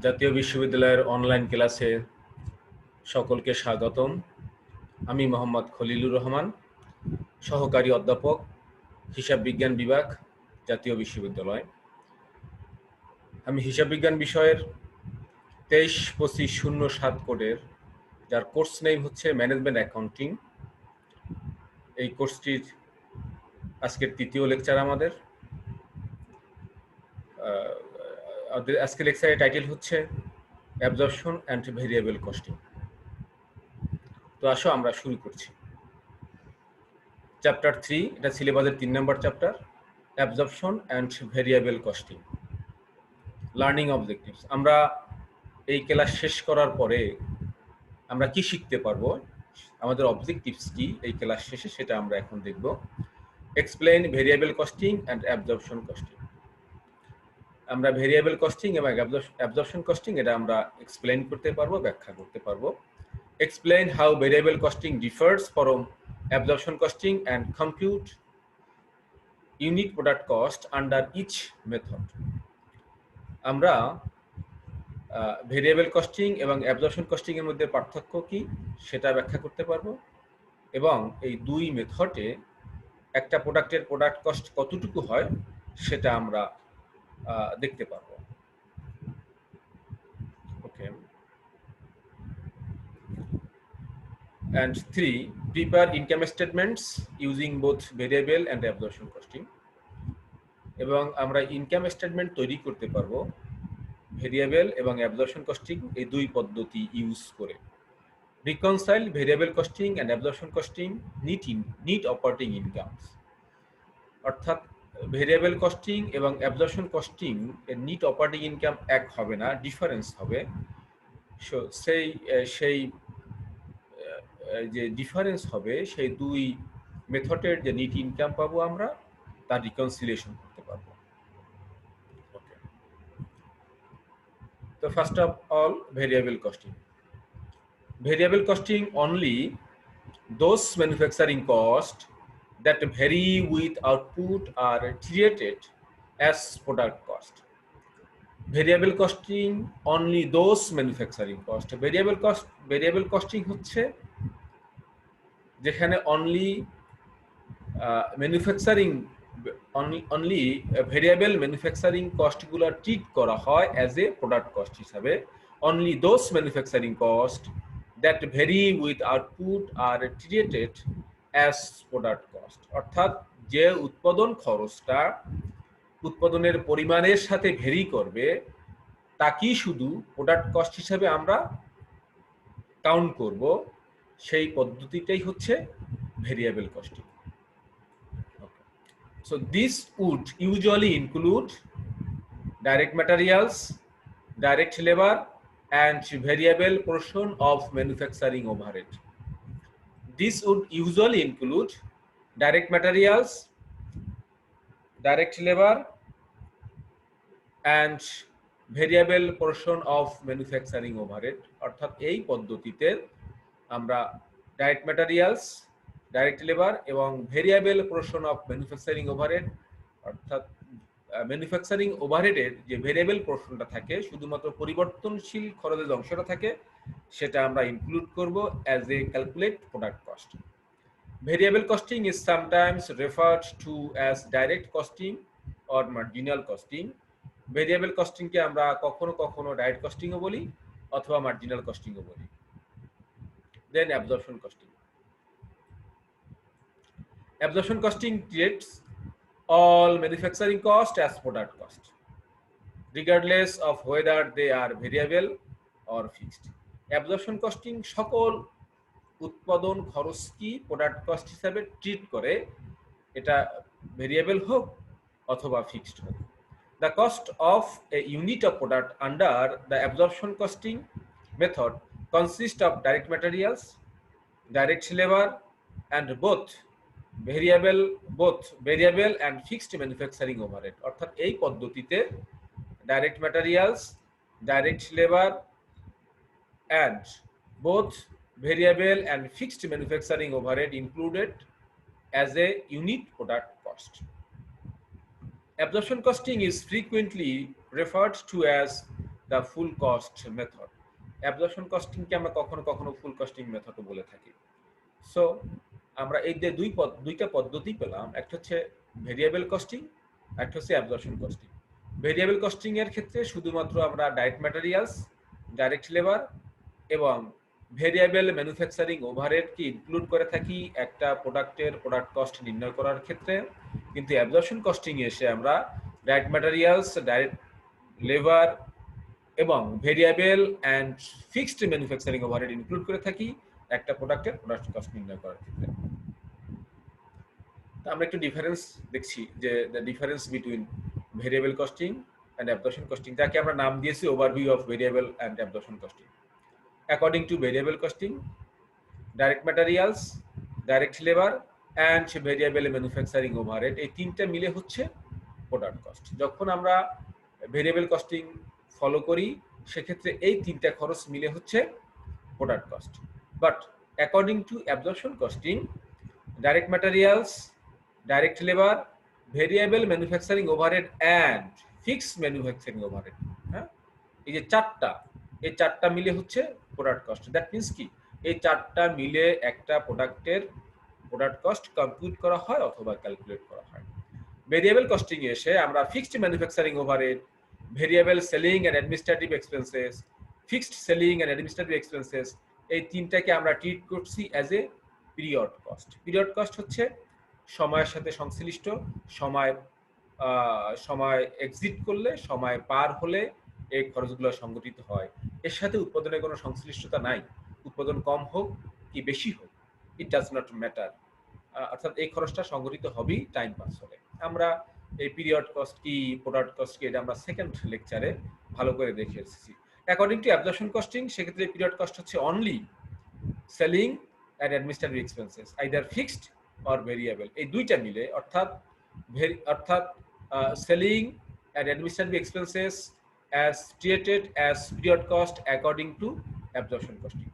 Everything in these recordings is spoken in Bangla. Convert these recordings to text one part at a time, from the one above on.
জাতীয় বিশ্ববিদ্যালয়ের অনলাইন ক্লাসে সকলকে স্বাগতম। আমি মোহাম্মদ খলিলুর রহমান, সহকারী অধ্যাপক, হিসাব বিজ্ঞান বিভাগ, জাতীয় বিশ্ববিদ্যালয়। আমি হিসাব বিজ্ঞান বিষয়ের 23-25-07 কোডের, যার কোর্স নেম হচ্ছে ম্যানেজমেন্ট অ্যাকাউন্টিং, এই কোর্সটির আজকের তৃতীয় লেকচার আমাদের। আজকের লেকচারের টাইটেল হচ্ছে অ্যাবজর্পশন অ্যান্ড ভেরিয়েবল কস্টিং। তো আসো আমরা শুরু করছি। চ্যাপ্টার 3, এটা সিলেবাসের 3 নম্বর chapter, absorption and variable costing. Learning objectives. আমরা এই ক্লাস শেষ করার পরে আমরা কি শিখতে পারবো, আমাদের অবজেক্টিভস কি এই ক্লাস শেষে, সেটা আমরা এখন দেখব। Explain variable costing and absorption costing. আমরা ভেরিয়েবল কস্টিং এবং অ্যাবজর্পশন কস্টিং এটা আমরা এক্সপ্লেইন করতে পারবো, ব্যাখ্যা করতে পারবো। Explain how variable costing differs from absorption costing and compute unit product cost under each method. আমরা ভেরিয়েবল কস্টিং এবং অ্যাবজর্পশন কস্টিং এর মধ্যে পার্থক্য কি সেটা ব্যাখ্যা করতে পারবো, এবং এই দুই মেথডে একটা প্রোডাক্টের প্রোডাক্ট কস্ট কতটুকু হয় সেটা আমরা দেখতে পারবো। ওকে। And 3, prepare income statements using both variable and absorption costing. এবং আমরা ইনকাম স্টেটমেন্ট তৈরি করতে পারবো ভেরিয়েবল এবং অ্যাবজর্পশন কস্টিং এই দুই পদ্ধতি ইউজ করে। Reconcile variable costing and absorption costing net operating incomes. অর্থাৎ ভেরিয়েবল কস্টিং এবং অ্যাবজর্পশন কস্টিং এর নিট অপারেটিং ইনকাম এক হবে না, ডিফারেন্স হবে। সেই যে ডিফারেন্স হবে, সেই দুই মেথডের যে নিট ইনকাম পাবো আমরা, তার রিকনসিলিয়েশন করতে পারবো। ওকে। তো first of all, variable costing. Variable costing only those manufacturing costs that vary with output are treated as product cost. Variable costing only those manufacturing cost. Variable costing হচ্ছে যেখানে only ভেরিয়েবল ম্যানুফ্যাকচারিং কস্ট গুলো ট্রিট করা হয় অ্যাজ এ প্রোডাক্ট কস্ট হিসাবে। Only those manufacturing cost that very with output R treated as product cost. অর্থাৎ যে উৎপাদন খরচটা উৎপাদনের পরিমাণের সাথে ভেরি করবে, তাকেই শুধু প্রোডাক্ট কস্ট হিসাবে আমরা কাউন্ট করব। সেই পদ্ধতিটাই হচ্ছে variable costing. So this would usually include direct materials, direct labor, and variable portion of manufacturing overhead. This would usually include direct materials, direct labor, and variable portion of manufacturing overhead. অর্থাৎ এই পদ্ধতিতে আমরা ডাইরেক্ট ম্যাটেরিয়ালস, ডাইরেক্ট লেবার এবং variable portion of manufacturing overhead, অর্থাৎ ম্যানুফ্যাকচারিং ওভারহেডের যে ভেরিয়েবল পোরশনটা থাকে, শুধুমাত্র পরিবর্তনশীল খরচের যে অংশটা থাকে, সেটা আমরা ইনক্লুড করব as a calculate product cost. Variable costing is sometimes referred to as direct costing or marginal costing. Variable কস্টিংকে আমরা কখনো কখনো ডাইরেক্ট কস্টিংও বলি অথবা মার্জিনাল কস্টিংও বলি। Then absorption costing. Absorption costing treats all manufacturing cost as product cost, regardless of whether they are variable or fixed. Absorption costing সকল উৎপাদন খরচ কি প্রোডাক্ট কস্ট হিসাবে ট্রিট করে, এটা ভেরিয়েবল হোক অথবা ফিক্সড হোক। The cost of a unit of product under the absorption costing method consists of direct materials, direct labor, and both variable and fixed manufacturing overhead. অর্থাৎ এই পদ্ধতিতে direct materials, direct labour and both variable and fixed manufacturing overhead included as a unit product cost. Absorption costing is frequently referred to as the full cost method. Absorption কস্টিংকে আমরা কখনো কখনো ফুল কস্টিং মেথডও বলে থাকি। সো আমরা এই যে দুইটা পদ্ধতি পেলাম, একটা হচ্ছে ভেরিয়েবল কস্টিং, একটা হচ্ছে অ্যাবজর্পশন কস্টিং। ভেরিয়েবল কস্টিং এর ক্ষেত্রে শুধুমাত্র আমরা ডাইরেক্ট ম্যাটেরিয়ালস, ডাইরেক্ট লেবার এবং ভেরিয়েবল ম্যানুফ্যাকচারিং ওভারহেডকে ইনক্লুড করে থাকি একটা প্রোডাক্টের প্রোডাক্ট কস্ট নির্ণয় করার ক্ষেত্রে। কিন্তু অ্যাবজর্পশন কস্টিং এসে আমরা ডাইরেক্ট ম্যাটেরিয়ালস, ডাইরেক্ট লেবার এবং variable and fixed manufacturing overhead include করে থাকি একটা প্রোডাক্টের প্রোডাক্ট কস্ট নির্ণয় করার ক্ষেত্রে। আমরা একটু ডিফারেন্স দেখছি, যে the difference between variable costing and absorption costing, যাকে আমরা নাম দিয়েছি overview of variable and absorption costing. According to variable costing, direct materials, direct labour and variable manufacturing overhead, এই তিনটা মিলে হচ্ছে প্রোডাক্ট কস্ট। যখন আমরা ভেরিয়েবল কস্টিং ফলো করি সেক্ষেত্রে এই তিনটা খরচ মিলে হচ্ছে product cost. But according two absorption costing, direct materials, direct labour, variable manufacturing overhead and fixed manufacturing overhead, হ্যাঁ, এই যে এই চারটা মিলে হচ্ছে প্রোডাক্ট কস্ট। দ্যাট মিনস কি, এই চারটা মিলে একটা প্রোডাক্টের প্রোডাক্ট কস্ট কম্পিউট করা হয় অথবা ক্যালকুলেট করা হয়। ভেরিয়েবল কস্টিং এসে আমরা fixed manufacturing overhead, variable selling and administrative expenses, fixed selling and administrative expenses, এই তিনটাকে আমরা ট্রিট করছি as a period cost. Period cost হচ্ছে সময়ের সাথে সংশ্লিষ্ট, সময় এক্সিট করলে, সময় পার হলে এই খরচগুলো সংগঠিত হয়। এর সাথে উৎপাদনের কোনো সংশ্লিষ্টতা নাই। উৎপাদন কম হোক কি বেশি হোক, ইট ডাজ নট ম্যাটার। অর্থাৎ এই খরচটা সংগঠিত হবেই টাইম পাস হলে। আমরা এই পিরিয়ড কস্ট কি, প্রোডাক্ট কস্ট কি, এটা আমরা সেকেন্ড লেকচারে ভালো করে দেখে এসেছি। অ্যাকর্ডিং টু অ্যাবজর্পশন কস্টিং, সেক্ষেত্রে পিরিয়ড কস্ট হচ্ছে only selling and administrative expenses, either fixed or variable, এই দুইটা মিলে, অর্থাৎ selling and administrative expenses as treated as period cost according to absorption costing.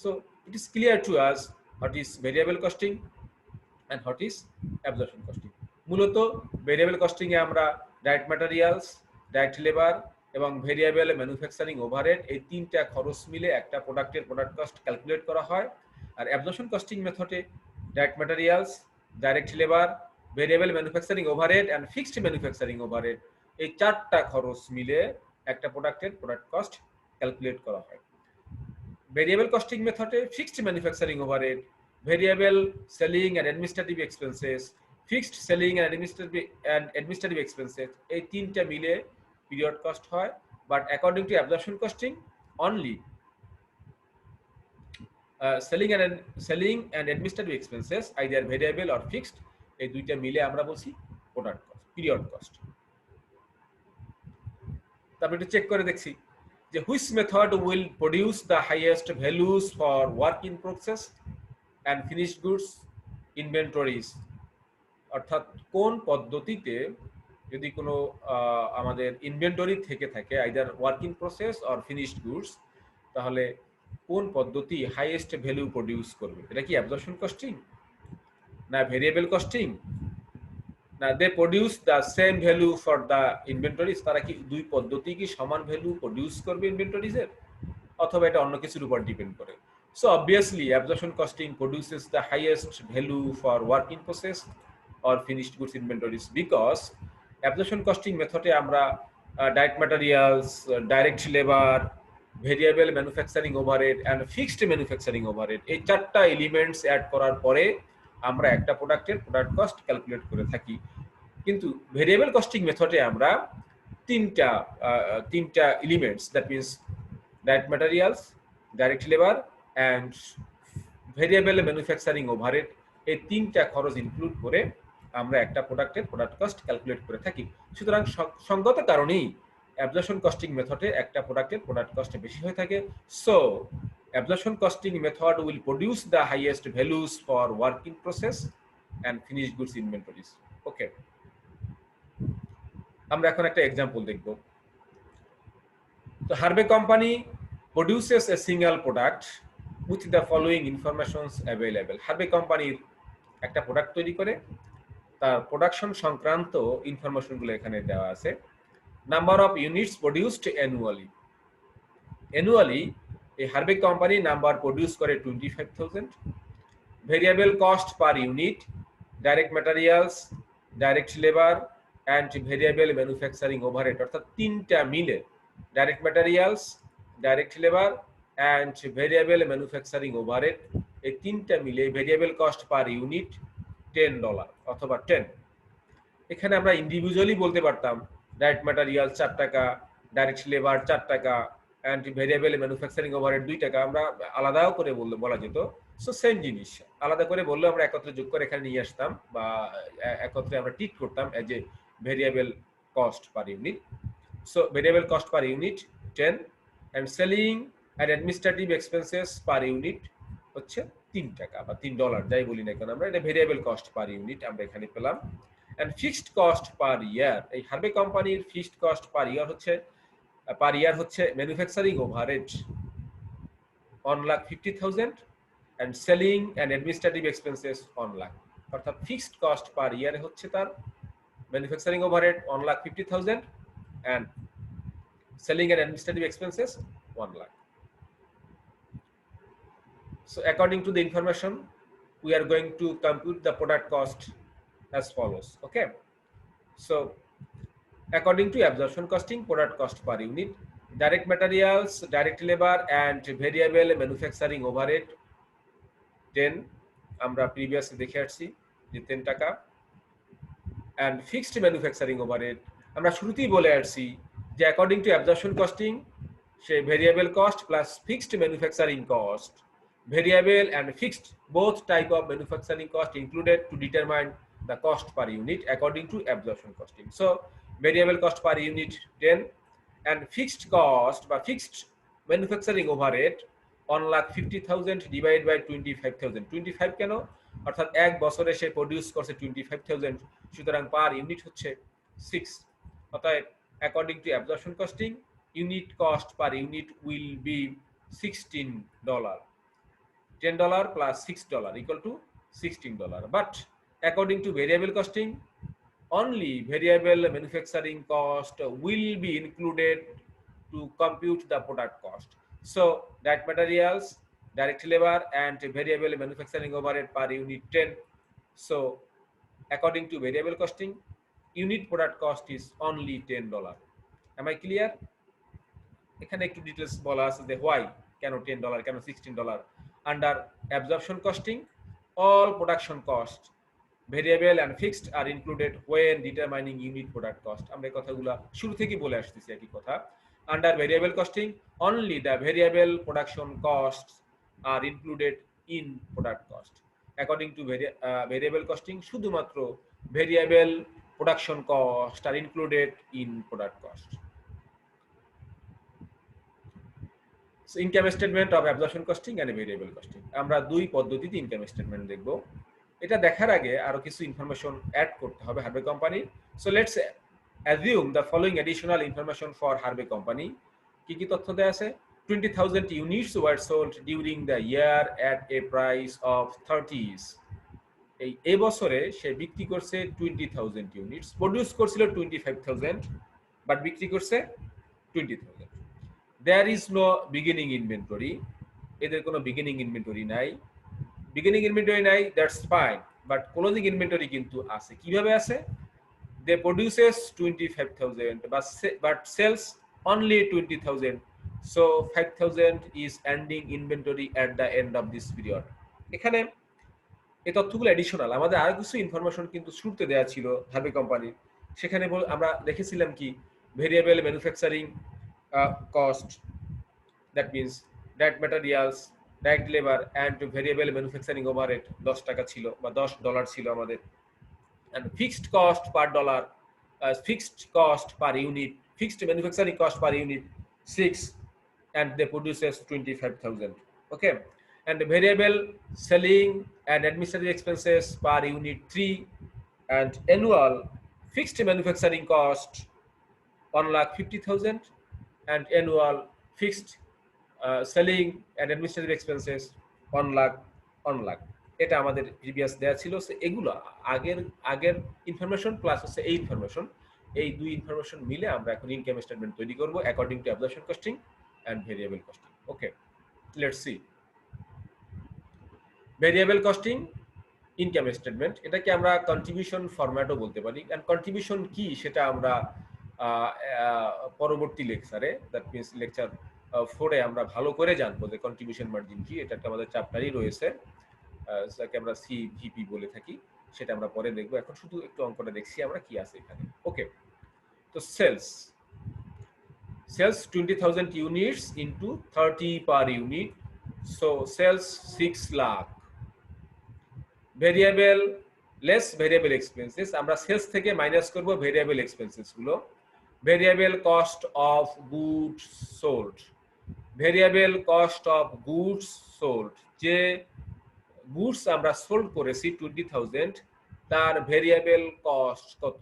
So it is clear to us what is variable costing and what is absorption costing. মূলত ভেরিয়েবল কস্টিং এ আমরা ডাইরেক্ট ম্যাটেরিয়ালস, ডাইরেক্ট লেবার এবং ভেরিয়েবল ম্যানুফ্যাকচারিং ওভারহেড, এই তিনটা খরচ মিলে একটা প্রোডাক্টের প্রোডাক্ট কস্ট ক্যালকুলেট করা হয়। আর অ্যাবজর্পশন কস্টিং মেথডে direct materials, direct labour, variable manufacturing overhead and fixed manufacturing overhead, এই চারটা খরচ মিলে একটা প্রোডাক্টের প্রোডাক্ট কস্ট ক্যালকুলেট করা হয়। ভেরিয়েবল কস্টিং মেথডে fixed manufacturing overhead, variable selling and administrative expenses, fixed selling and administrative expenses, এই তিনটা মিলে পিরিয়ড কস্ট হয়। But according two absorption costing, only selling and administrative expenses, either variable or fixed, এই দুইটা মিলে আমরা বলছি প্রোডাক্ট কস্ট, পিরিয়ড কস্ট। তারপরে একটু চেক করে দেখছি যে which method will produce the highest values for work in process and finished goods inventories, অর্থাৎ কোন পদ্ধতিতে যদি কোনো আমাদের ইনভেন্টরি থেকে থাকে either work in process or finished goods, তাহলে কোন পদ্ধতি হাইয়েস্ট ভ্যালু প্রডিউস করবে? এটা কি অ্যাবজর্পশন কস্টিং না ভেরিয়েবল কস্টিং না they produce the same value for the inventories? তারা কি দুই পদ্ধতি কি সমান ভ্যালু প্রডিউস করবে ইনভেন্টরিজের, অথবা এটা অন্য কিছুর উপর ডিপেন্ড করে? So obviously absorption costing produces the highest value for work in process or finished goods inventories, because absorption costing মেথডে আমরা direct materials, direct labour, variable manufacturing overhead and fixed manufacturing overhead, এই চারটা এলিমেন্টস অ্যাড করার পরে আমরা একটা প্রোডাক্টের প্রোডাক্ট কস্ট ক্যালকুলেট করে থাকি। কিন্তু ভেরিয়েবল কস্টিং মেথডে আমরা তিনটা elements, that means direct materials, direct labour and variable manufacturing overhead, এই তিনটা খরচ ইনক্লুড করে আমরা একটা প্রোডাক্টের প্রোডাক্ট কস্ট ক্যালকুলেট করে থাকি। সুতরাং সঙ্গত কারণেই অ্যাবজর্পশন কস্টিং মেথডে একটা প্রোডাক্টের প্রোডাক্ট কস্ট বেশি হয়ে থাকে। So absorption costing method will produce the highest values for work in process and finished goods inventories. Okay, আমরা এখন একটা এক্সাম্পল দেখব। তো Harvey company produces a single product with the following informations available. Harvey কোম্পানির একটা প্রোডাক্ট তৈরি করে, তার প্রোডাকশন সংক্রান্ত ইনফরমেশনগুলো এখানে দেওয়া আছে। Number of units produced annually, annually এই হারবেক কোম্পানি নাম্বার প্রডিউস করে 25,000। Variable cost per unit, direct materials, direct labour and variable manufacturing overhead, অর্থাৎ তিনটা মিলে direct materials, direct labour and variable manufacturing overhead, এই তিনটা মিলে ভেরিয়েবল কস্ট পার ইউনিট $10 অথবা 10। এখানে আমরা ইন্ডিভিজুয়ালি বলতে পারতাম ডাইরেক্ট ম্যাটেরিয়াল 4 টাকা, ডাইরেক্ট লেবার 4 টাকা অ্যান্ড ভেরিয়েবল ম্যানুফ্যাকচারিং ওভারহেড 2 টাকা, আমরা আলাদাও করে বলা যেত। সো সেম জিনিস আলাদা করে বললেও আমরা একত্রে যোগ করে এখানে নিয়ে আসতাম বা একত্রে আমরা ট্রিট করতাম as a variable cost per unit. So variable cost per unit 10 and selling and administrative expenses per unit হচ্ছে 3 টাকা বা $3 যাই বলি না কেন আমরা, এটা ভেরিয়েবল কস্ট পার ইউনিট আমরা এখানে পেলাম। অ্যান্ড ফিক্সড কস্ট পার ইয়ার, এই হারবে কোম্পানির ফিক্সড কস্ট পার ইয়ার হচ্ছে manufacturing overhead 1,50,000 and selling and administrative expenses 1 lakh, অর্থাৎ ফিক্সড কস্ট পার ইয়ারে হচ্ছে তার manufacturing overhead 1,50,000 and selling and administrative expenses 1 lakh. So according to the information we are going to compute the product cost as follows. Okay, so according to absorption costing, product cost per unit, direct materials, direct labor and variable manufacturing overhead 10, আমরা প্রিভিয়াসলি দেখে আসছি যে 10 টাকা। and fixed manufacturing overhead আমরা শুরুতেই বলে আসছি যে according to absorption costing say variable cost plus fixed manufacturing cost, variable and fixed both type of manufacturing cost included to determine the cost per unit according to absorption costing. So variable cost per unit 10 and fixed cost বা fixed manufacturing overhead 1,50,000 divided by 25,000, 25 কেন, অর্থাৎ এক বছরে সে প্রডিউস করছে 25,000, সুতরাং পার ইউনিট হচ্ছে 6। অতএব according to absorption costing unit cost per unit will be $16, $10 plus $6 equal to $16. But according to variable costing only variable manufacturing cost will be included to compute the product cost. So direct materials, direct labor and variable manufacturing overhead per unit 10. So according to variable costing unit product cost is only $10. Am I clear? এখানে একটু ডিটেইলস বলা আছে যে why, কেন $10, কেন $16। Under absorption costing all production cost variable and fixed are included when determining unit product cost, আমরা এই কথাগুলো শুরু থেকেই বলে আসতেছি একই কথা। Under variable costing only the variable production costs are included in product cost. According to variable costing শুধুমাত্র variable production cost are included in product cost. So income statement of absorption costing and variable costing, আমরা দুই পদ্ধতিতে ইনকাম স্টেটমেন্ট দেখব। এটা দেখার আগে আরো কিছু ইনফরমেশন অ্যাড করতে হবে হারবে company. So let's assume the following additional information for হারবে কোম্পানি। কি কি তথ্য দেয়া আছে? 20,000 units were sold during the year at a price of 30s. এই বছরে সে বিক্রি করছে 20,000 ইউনিটস, প্রডিউস করছিল 25,000 বাট বিক্রি করছে 20,000। There is no beginning inventory, এদের কোনো বিগিনিং ইনভেন্টরি নাই। বিগিনিং ইনভেন্টরি নাই, that's fine, but closing inventory কিন্তু আছে। কিভাবে আছে? They produces 25,000 but sells only 20,000, so 5,000 is ending inventory at the end of this period. এখানে এই তথ্যগুলো এডিশনাল, আমাদের আরো কিছু ইনফরমেশন কিন্তু শুরুতে দেওয়া ছিল হারবে কোম্পানির। সেখানে আমরা দেখেছিলাম কি variable manufacturing cost, that means direct materials, direct labor and variable manufacturing overhead 10 টাকা ছিল বা $10 ছিল আমাদের। and fixed cost per dollar, fixed cost per unit, fixed manufacturing cost per unit 6 and they produces 25,000. Okay, and variable selling and administrative expenses per unit 3 and annual fixed manufacturing cost 1,50,000 and annual fixed selling and administrative expenses 1 lakh। এটা আমাদের প্রিভিয়াস দেয়া ছিল। সো এগুলো আগের ইনফরমেশন প্লাস হচ্ছে এই ইনফরমেশন, এই দুই ইনফরমেশন মিলে আমরা এখন ইনকাম স্টেটমেন্ট তৈরি করব according to absorption costing and variable costing. Okay, let's see. Variable costing income statement, এটাকে আমরা কন্ট্রিবিউশন ফরম্যাটও বলতে পারি। এন্ড কন্ট্রিবিউশন কি সেটা আমরা পরবর্তী লেকচারে, দ্যাট মিনস লেকচার 4-এ আমরা ভালো করে জানবো যে কন্ট্রিবিউশন মার্জিন কি। এটা একটা আমাদের চ্যাপ্টারই রয়েছে, যাকে আমরা সিভিপি বলে থাকি, সেটা আমরা পরে দেখবো। এখন শুধু একটু অঙ্কটা দেখছি আমরা কি আছে এখানে। ওকে, তো sales 20,000 units into 30 per unit, so sales 6 lakh. Variable less variable expenses, আমরা সেলস থেকে মাইনাস করব ভেরিয়েবল এক্সপেন্সেস গুলো। Variable cost of goods sold, variable cost of goods sold, যে গুডস আমরা সোল্ড করেছি 20,000, তার ভেরিয়েবল কস্ট কত।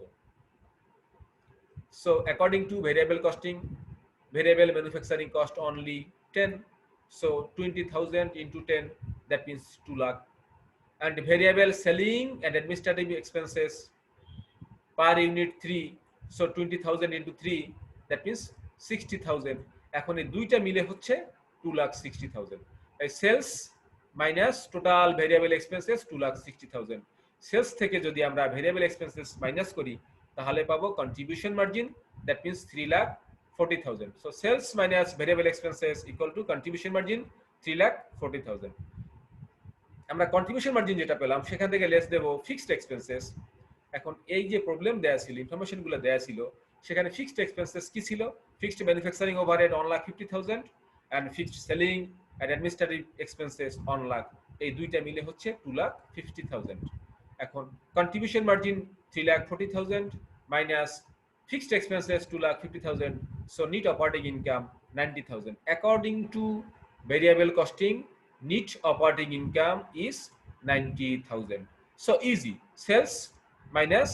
So according to variable costing, variable manufacturing cost only 10, so 20,000 into 10, that means 2 lakh. And variable selling and administrative expenses per unit 3, so 20,000 into 3, that means 60,000. এখন এই দুইটা মিলে হচ্ছে 2,60,000। এই sales minus total variable expenses 2,60,000। Sales থেকে যদি আমরা ভেরিয়েবল এক্সপেন্সেস মাইনাস করি তাহলে পাবো contribution margin, that means 3,40,000। So sales minus variable expenses equal to contribution margin 3,40,000। আমরা কন্ট্রিবিউশন মার্জিন যেটা পেলাম সেখান থেকে লেস দেব ফিক্সড এক্সপেন্সেস। এখন এই যে প্রবলেম দেয়া ছিল, ইনফরমেশনগুলো দেয়া ছিল, সেখানে ফিক্সড এক্সপেন্সেস কি ছিল? Fixed manufacturing overhead 1,50,000 and fixed selling and administrative expenses 1 lakh. এই দুইটা মিলে হচ্ছে 2,50,000। এখন contribution margin 3,40,000 minus fixed expenses 2,50,000, so net operating income 90,000. According to variable costing, net operating income is 90,000. So easy, sales minus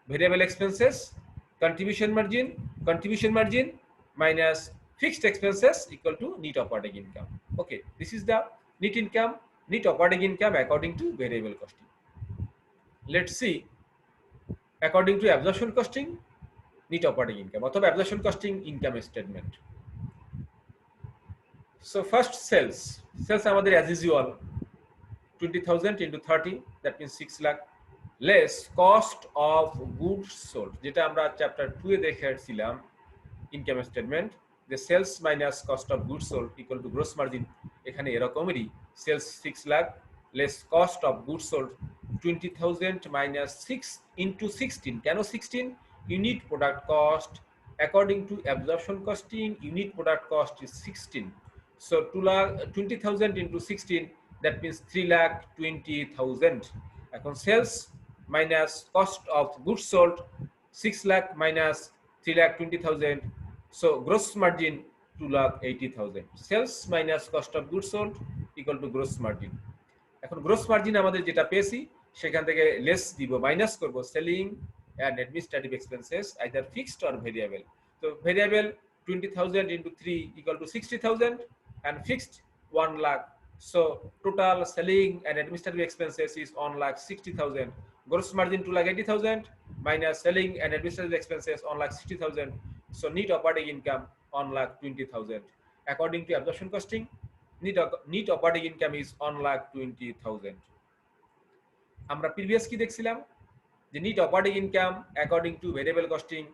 variable expenses, contribution margin minus fixed expenses equal to net operating income. Okay, this is the net income, net operating income according to variable costing. Let's see, according to absorption costing, net operating income অথবা absorption costing income statement. So first sales আমাদের as usual 20,000 into 30, that means 6 lakh, less cost of goods sold, যেটা আমরা চ্যাপ্টার 2 এ দেখেছিলাম ইনকাম স্টেটমেন্ট, যে sales minus cost of goods sold equal to gross margin. এখানে এরকমই sales 6 lakh less cost of goods sold 20,000 minus 6 into 16, কেন 16? Unit product cost according to absorption costing, unit product cost is 16, so 20,000 into 16, that means 3,20,000. এখন sales minus cost of goods sold 6 lakh minus 3,20,000, so gross margin 2,80,000. Sales minus cost of goods sold equal to gross margin. এখন গ্রোস মার্জিন আমাদের যেটা পেয়েছি সেখান থেকে লেস দিব, মাইনাস করব selling and administrative expenses, either fixed or variable. So variable 20,000 into 3 equal to 60,000 and fixed 1 lakh. So total selling and administrative expenses is 1,60,000. Gross margin 2,80,000 minus selling and administrative expenses 1,60,000. So net operating income 1,20,000. According to absorption costing, net operating income is 1,20,000. আমরা প্রিভিয়াস কি দেখছিলাম যে net operating income according to variable costing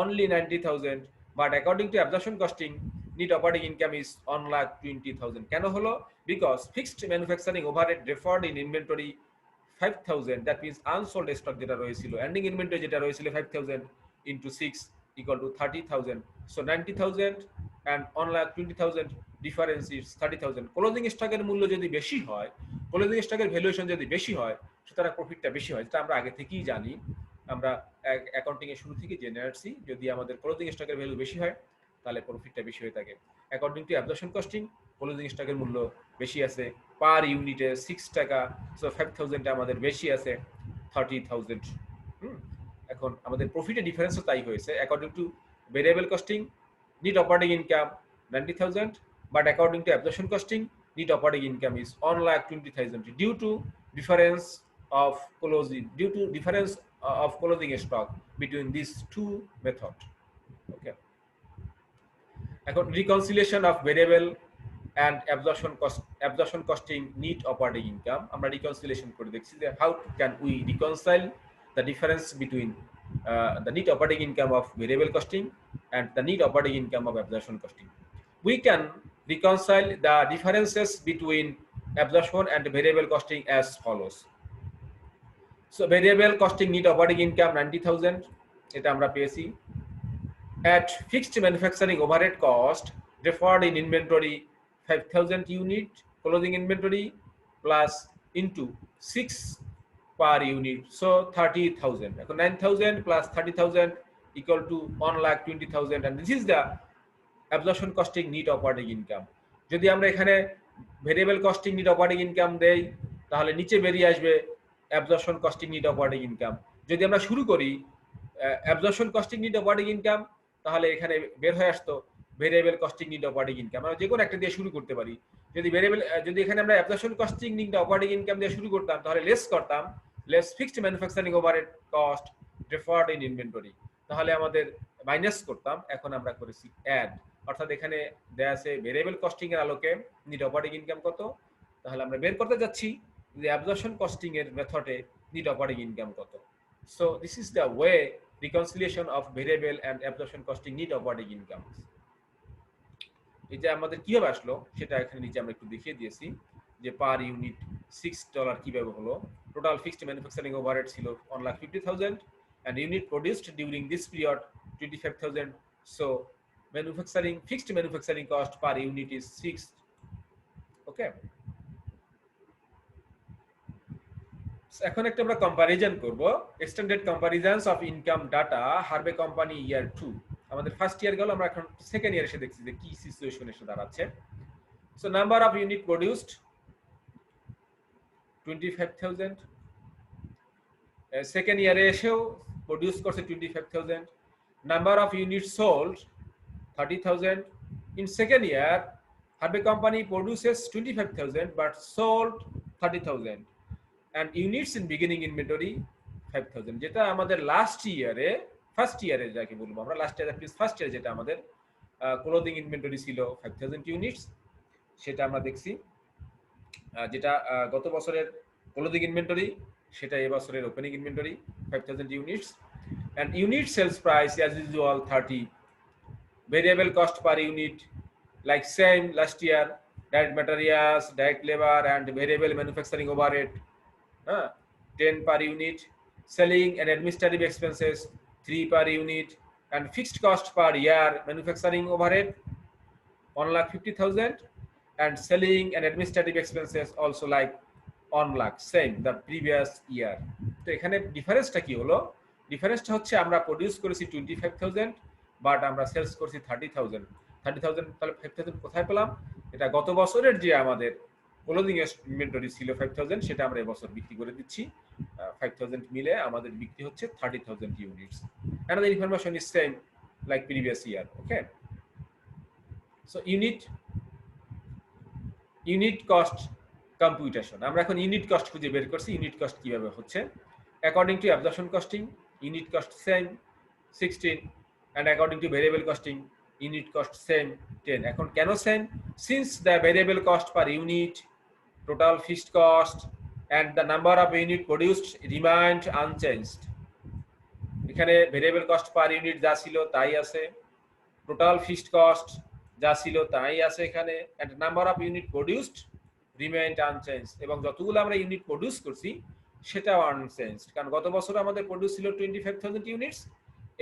only 90,000, but according to absorption costing net operating income is 1,20,000. কেন হলো? Because fixed manufacturing overhead deferred in inventory 5,000, that means unsold stock যেটা রয়েছিল, ending inventory যেটা রয়েছিল 5,000 into 6 equal to 30,000, so 90,000 and 1,20,000 difference is 30,000. Closing স্টকের মূল্য যদি বেশি হয়, ক্লোজিং স্টকের ভ্যালুয়েশন যদি বেশি হয়, সুতরাং প্রফিটটা বেশি হয়, যেটা আমরা আগে থেকেই জানি, আমরা অ্যাকাউন্টিং এর শুরু থেকে জেনে আসছি। যদি আমাদের ক্লোজিং স্টকের ভ্যালু বেশি হয় তাহলে প্রফিটটা বেশি হয়ে থাকে। According to absorption costing, closing স্টকের মূল্য বেশি আছে পার ইউনিটে 6 টাকা, সো 5,000 আমাদের বেশি আছে 30,000। এখন আমাদের প্রফিটের ডিফারেন্সও তাই হয়েছে। According to variable costing net operating income 90,000, but according to absorption costing net operating income is 1,20,000 due to difference of closing stock between these two methods. Okay, এখন reconciliation of variable and absorption costing net operating income আমরা reconciliation করে দেখছি যে how can we reconcile the difference between the net operating income of variable costing and the net operating income of absorption costing. We can reconcile the differences between absorption and variable costing as follows. So variable costing net operating income 90,000 এটা আমরা পেয়েছি। At fixed manufacturing overhead cost deferred in inventory 5,000 unit closing inventory plus into 6 per unit, so 30,000. 9,000 plus 30,000 equal to 1,20,000, and this is the absorption costing net operating income. যদি আমরা এখানে variable costing net operating income দেই তাহলে নিচে বেরিয়ে আসবে absorption costing net operating income. যদি আমরা শুরু করি absorption costing net operating income তাহলে এখানে বের হয়ে আসতো variable costing net operating income. আমরা যে কোনো একটা দিয়ে শুরু করতে পারি। যদি এখানে আমরা absorption costing net operating income দিয়ে শুরু করতাম তাহলে লেস করতাম less fixed manufacturing overhead cost deferred in inventory, তাহলে আমাদের মাইনাস করতাম। এখন আমরা করেছি অ্যাড, অর্থাৎ এখানে দেয়া আছে ভেরিয়েবল কস্টিং এর আলোকে নেট অপারেটিং ইনকাম কত, তাহলে আমরা বের করতে যাচ্ছি যে অ্যাবজর্পশন কস্টিং এর মেথডে নেট অপারেটিং ইনকাম কত। So this is the way reconciliation of variable and absorption costing net operating income. এই যে আমাদের কিভাবে আসলো সেটা এখানে নিচে আমরা একটু দেখিয়ে দিয়েছি যে পার ইউনিট $6 কিভাবে হলো। টোটাল ফিক্সড ম্যানুফ্যাকচারিং ওভারহেড ছিল 1,50,000 and unit produced during this period 25,000. So fixed manufacturing cost per unit is 6. Okay. এখন একটা আমরা কম্পারিজন করব, extended comparisons of income data হারবে কোম্পানি ইয়ার 2। আমাদের ফার্স্ট ইয়ার গেল, আমরা এখন সেকেন্ড ইয়ার এসে দেখছি যে কি সিচুয়েশন এসে দাঁড়াচ্ছে। So number of unit produced 25,000, second ইয়ারে এসেও প্রোডিউস করছে 25,000। Number of unit sold 30,000। In second year হারবে company produces 25,000 but sold 30,000 and units in beginning inventory 5,000, যেটা আমাদের লাস্ট ইয়ারে ফার্স্ট ইয়ারে যাকে বলবো আমরা লাস্ট ইয়ারে ফার্স্ট ইয়ারে যেটা আমাদের ক্লোদিং ইনভেন্টরি ছিল 5,000 ইউনিটস, সেটা আমরা দেখছি। যেটা গত বছরের ক্লোদিং ইনভেন্টরি সেটা এই বছরের opening inventory 5,000 units. and unit sales price as usual 30, variable cost per unit like same last year, direct materials, direct labor and variable manufacturing overhead 10 per unit, selling and administrative expenses 3 per unit, and fixed cost per year manufacturing overhead 1,50,000 and selling and administrative expenses also like 1 lakh, same the previous year. তো এখানে ডিফারেন্সটা কি হলো? ডিফারেন্সটা হচ্ছে আমরা প্রোডিউস করেছি 25,000 বাট আমরা সেলস করেছি 30,000। তাহলে 5,000 কোথায় পেলাম? এটা গত বছরের যে আমাদের ক্লোজিং ইনভেন্টরি ছিল 5,000 সেটা আমরা এবছর বিক্রি করে দিচ্ছি। 5,000 মিলে আমাদের বিক্রি হচ্ছে 30,000 units. Another information is same like previous year. Okay. So unit cost computation, আমরা এখন ইউনিট কস্ট খুঁজে বের করছি। ইউনিট কস্ট কিভাবে হচ্ছে? According to absorption costing, unit cost same 16, and according to variable costing, unit cost same 10. এখন কেন same? Since the variable cost per unit, total fixed cost and the number of unit produced remained unchanged. এখানে ভেরিয়েবল কস্ট পার ইউনিট যা ছিল তাই আছে, টোটাল ফিক্সড কস্ট যা ছিল তাই আছে এখানে, and number of unit produced remained unchanged, এবং যতগুলো আমরা ইউনিট প্রডিউস করছি সেটাও আনচেঞ্জড। কারণ গত বছর আমাদের প্রডিউস ছিল 25,000 ইউনিটস,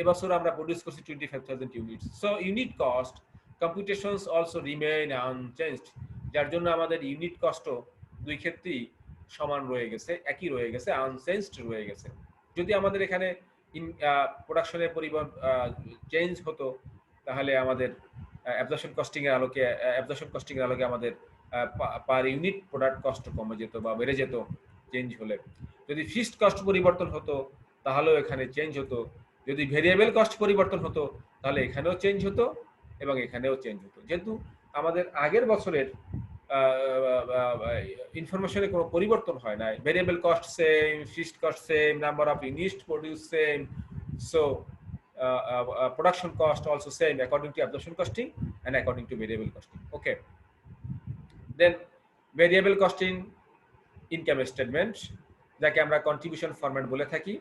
এবছর আমরা প্রডিউস করছি 25,000 units. So unit cost computations also remain unchanged, যার জন্য আমাদের ইউনিট কস্টও দুই ক্ষেত্রেই সমান রয়ে গেছে, একই রয়ে গেছে, আনচেঞ্জড রয়ে গেছে। যদি আমাদের এখানে প্রোডাকশনের পরিমাণ চেঞ্জ হতো তাহলে আমাদের অ্যাবজর্পশন কস্টিং এর আলোকে আমাদের পার ইউনিট প্রোডাক্ট কস্ট কমে যেত বা বেড়ে যেত চেঞ্জ হলে। যদি ফিক্সড কস্ট পরিবর্তন হতো তাহলেও এখানে চেঞ্জ হতো, যদি ভেরিয়েবল কস্ট পরিবর্তন হতো তাহলে এখানেও চেঞ্জ হতো এবং এখানেও চেঞ্জ হতো। যেহেতু আমাদের আগের বছরের ইনফরমেশনে কোনো পরিবর্তন হয় না, variable cost same, fixed cost same, number of units produce same, so production cost also same according to absorption costing, and according to variable costing. Okay, then variable costing income statement, যাকে আমরা কন্ট্রিবিউশন ফরম্যাট বলে থাকি,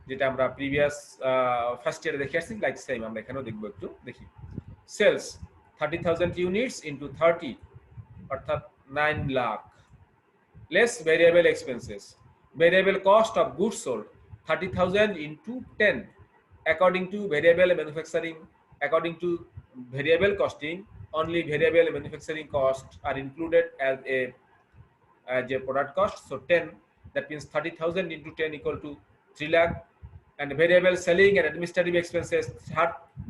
যেটা আমরা প্রিভিয়াস ফার্স্ট ইয়ারে দেখে আসছি, লাইক সেম আমরা এখানেও দেখবো, একটু দেখি। সেলস 30,000 ইউনিটস ইনটু 30 অর্থাৎ 9 lakh, less variable expenses, variable cost of goods sold 30,000 into 10 according to variable manufacturing, according to variable costing only variable manufacturing costs are included as a product cost. So 10, that means 30,000 into 10 equal to 3 lakh, and variable selling and administrative expenses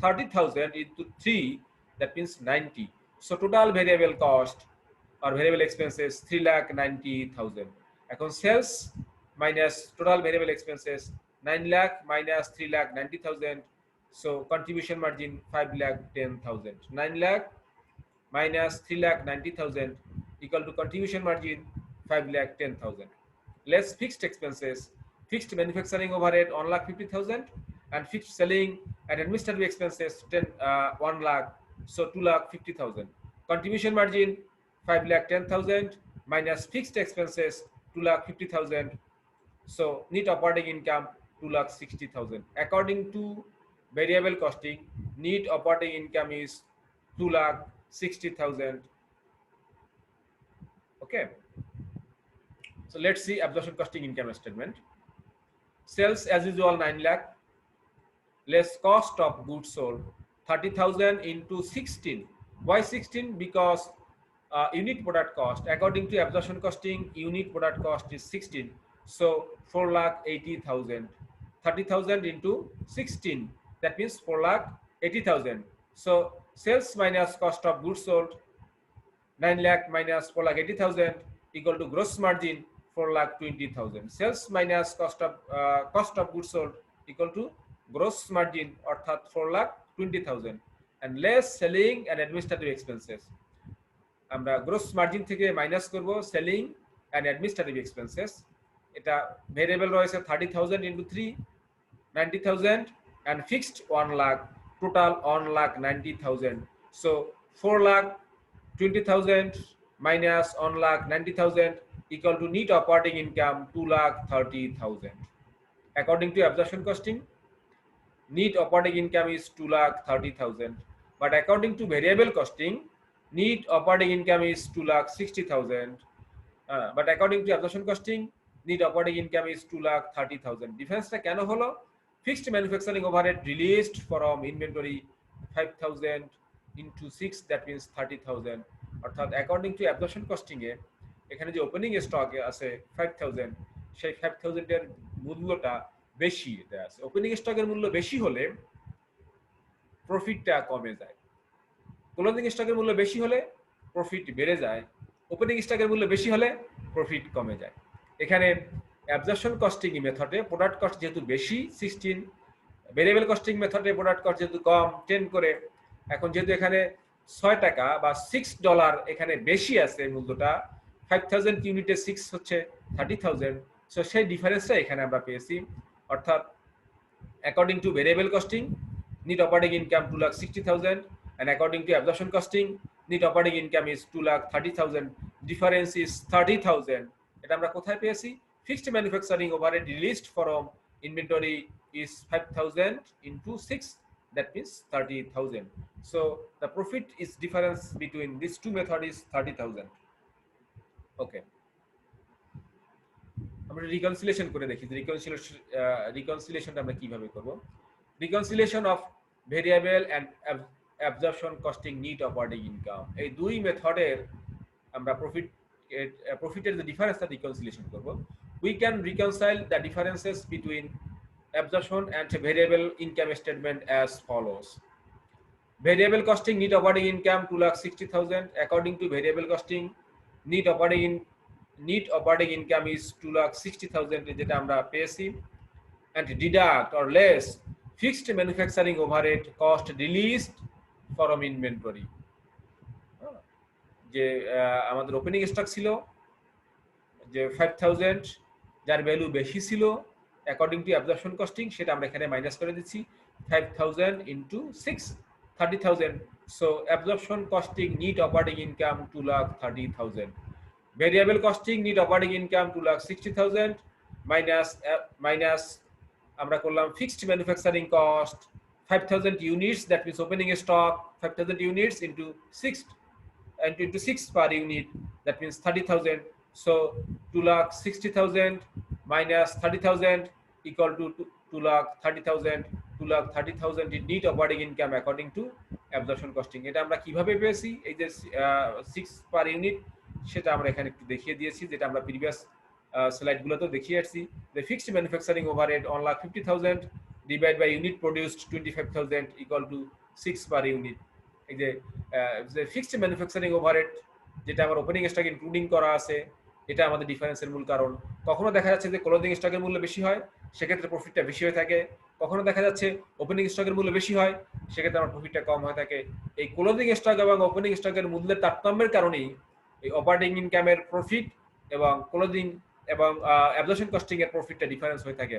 30,000 into 3, that means 90. So total variable cost or variable expenses 3,90,000. Account sales minus total variable expenses 9 lakh minus 3,90,000. So contribution margin 5,10,000. 9 lakh minus 3,90,000 equal to contribution margin 5,10,000. Less fixed expenses, fixed manufacturing overhead 1,50,000 and fixed selling and administrative expenses 1 lakh, so 2,50,000. Contribution margin 5,10,000 minus fixed expenses 2,50,000, so net operating income 2,60,000. According to variable costing, net operating income is 2,60,000. Okay, so let's see absorption costing income statement. Sales as usual 9 lakh, less cost of goods sold 30,000 into 16. Why 16? Because unit product cost, according to absorption costing, unit product cost is 16, so 4,80,000. 30,000 into 16, that means 4,80,000. So sales minus cost of goods sold 9 lakh minus 4,80,000 equal to gross margin 4,20,000. Sales minus cost of goods sold equal to gross margin অর্থাৎ 4,20,000, and less selling and administrative expenses. আমরা gross margin থেকে মাইনাস করব selling and administrative expenses. এটা ভেরিয়েবল রয়েছে 30,000 into 3, 90,000, and fixed 1 lakh, total 1,90,000. So 4,20,000 minus 1,90,000 equal to net operating income 2,30,000. According to absorption costing, net operating income is 2,30,000, but according to variable costing, net operating income is 2,60,000. But according to absorption costing, net operating income is 2,30,000. Difference টা কেন হলো? Fixed manufacturing overhead released from inventory 5,000 into 6, that means 30,000. অর্থাৎ according to absorption costing এ এখানে যে ওপেনিং স্টক আছে 5,000, সেই 5,000 এর মূল্যটা বেশি এটা আছে। ওপেনিং স্টকের মূল্য বেশি হলে প্রফিটটা কমে যায়, ক্লোজিং স্টকের মূল্য বেশি হলে প্রফিট বেড়ে যায়, ওপেনিং স্টকের মূল্য বেশি হলে প্রফিট কমে যায়। এখানে অ্যাবজর্পশন কস্টিং মেথডে প্রোডাক্ট কস্ট যেহেতু বেশি 16, ভেরিয়েবল কস্টিং মেথডে প্রোডাক্ট কস্ট যেহেতু কম 10 করে, এখন যেহেতু এখানে 6 টাকা বা $6 এখানে বেশি আছে মূল্যটা, 5,000 ইউনিটে 6 হচ্ছে 30,000, সো সেই ডিফারেন্সটা এখানে আমরা পেয়েছি। অর্থাৎ according to variable costing net operating income 2,60,000, and according to absorption costing net operating income is 2,30,000. difference is 30,000. এটা আমরা কোথায় পেয়েছি? fixed manufacturing overhead released from inventory is 5,000 into 6, that means 30,000. so the profit is difference between these two method is 30,000. okay, আমরা রিকনসিলিয়েশন করে দেখি। রিকনসিলিয়েশনটা আমরা কিভাবে করব? Reconciliation of variable and absorption costing net operating income, এই দুই মেথডের আমরা প্রফিটের যে ডিফারেন্সটা রিকনসিলিয়েশন করব। We can reconcile the differences between absorption and variable income statement as follows. Variable costing net operating income 2,60,000, according to variable costing net operating income is 2,60,000, যেটা আমরা পেয়েছি, and deduct or less fixed manufacturing overhead cost released from inventory. যে আমাদের ওপেনিং স্টক ছিল যে 5,000, যার ভ্যালু বেশি ছিল অ্যাকর্ডিং টু অ্যাবজর্পশন কস্টিং, সেটা আমরা এখানে মাইনাস করে দিচ্ছি 5,000 into 6, 30,000. So absorption costing net operating income 2,30,000. Variable costing net operating income 2,60,000 minus আমরা করলাম fixed manufacturing cost 5,000 units, that means opening stock 5,000 units into 6 and into 6 per unit, that means 30,000. So 2,60,000 minus 30,000 equal to 2,30,000. 2,30,000 is net operating income according to absorption costing. এটা আমরা কিভাবে পেয়েছি, এই যে 6 per unit, সেটা আমরা এখানে একটু দেখিয়ে দিয়েছি, যেটা আমরা প্রিভিয়াস স্লাইডগুলোতেও দেখিয়ে আসছি। The fixed manufacturing overhead 1,50,000 divided by unit produced 25,000 equal to 6 per unit. এই যে ফিক্সড ম্যানুফ্যাকচারিং ওভারহেড যেটা আমার ওপেনিং স্টক ইনক্লুডিং করা আছে, এটা আমাদের ডিফারেন্সের মূল কারণ। কখনো দেখা যাচ্ছে যে ক্লোজিং স্টকের মূল্য বেশি হয়, সেক্ষেত্রে প্রফিটটা বেশি হয়ে থাকে। কখনো দেখা যাচ্ছে ওপেনিং স্টকের মূল্য বেশি হয়, সেক্ষেত্রে আমার প্রফিটটা কম হয়ে থাকে। এই ক্লোজিং স্টক এবং ওপেনিং স্টকের মূল্যের তারতম্যের কারণেই এই অপারেটিং ইনকামের প্রফিট এবং ক্লোজিং এবং অ্যাবজর্পশন কস্টিং এর প্রফিটটা ডিফারেন্স হয়ে থাকে।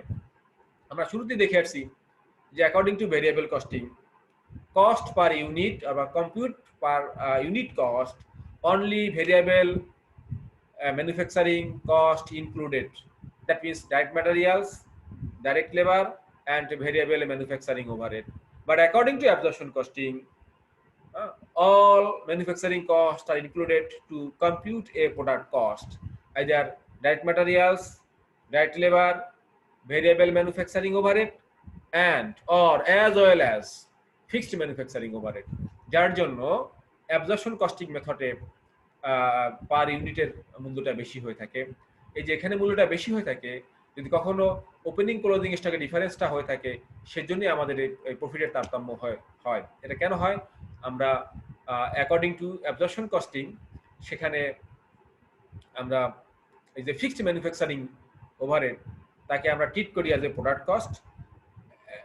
আমরা শুরুতেই দেখে আসছি যে according to variable costing, cost per unit or compute per unit cost, only variable manufacturing cost included, that means direct materials, direct labor and variable manufacturing overhead. But according to absorption costing, all manufacturing costs are included to compute a product cost, either direct materials, direct labor, variable manufacturing overhead and or as well as fixed manufacturing overhead, যার জন্য অ্যাবজর্পশন কস্টিং মেথডে পার ইউনিটের মূল্যটা বেশি হয়ে থাকে। এই যে এখানে মূল্যটা বেশি হয়ে থাকে, যদি কখনো ওপেনিং ক্লোজিং স্টকের ডিফারেন্সটা হয়ে থাকে, সেজন্যই আমাদের এই প্রফিটের তারতম্য হয়। এটা কেন হয়? আমরা অ্যাকর্ডিং টু অ্যাবজর্পশন কস্টিং, সেখানে আমরা এই যে ফিক্সড ম্যানুফ্যাকচারিং ওভারহেড তাকে আমরা ট্রিট করি অ্যাজ এ প্রোডাক্ট কস্ট।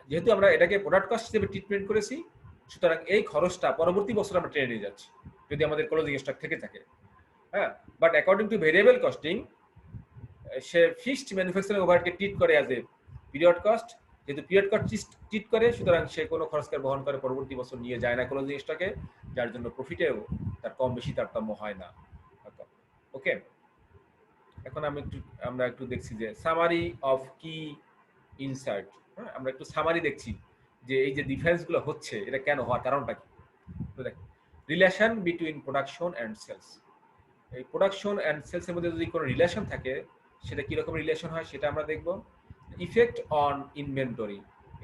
যেহেতু আমরা এটাকে প্রোডাক্ট কস্ট হিসেবে ট্রিটমেন্ট করেছি, সুতরাং এই খরচটা পরবর্তী বছর আমরা টেনে নিয়ে যাচ্ছি যদি আমাদের ক্লোজিং স্টক থেকে থাকে। হ্যাঁ, but according to variable costing, সে ফিক্সড ম্যানুফ্যাকচারিং ওভারহেডকে ট্রিট করে অ্যাজ এ পিরিয়ড কস্ট। যেহেতু পিরিয়ড কস্ট ট্রিট করে, সুতরাং সে কোনো খরচকে বহন করে পরবর্তী বছর নিয়ে যায় না ক্লোজিং স্টকে, যার জন্য প্রফিটেও তার কম বেশি তারতম্য হয় না। ওকে, এখন আমরা একটু দেখছি যে সামারি অফ কি ইনসাইট। আমরা একটু সামারি দেখছি যে এই যে ডিফারেন্সগুলো হচ্ছে, এটা কেন হওয়ার কারণটা কি। Relation between production and sales. এই প্রোডাকশন অ্যান্ড সেলসের মধ্যে যদি কোনো রিলেশন থাকে, সেটা কিরকম রিলেশন হয় সেটা আমরা দেখব। ইফেক্ট অন ইনভেন্টরি,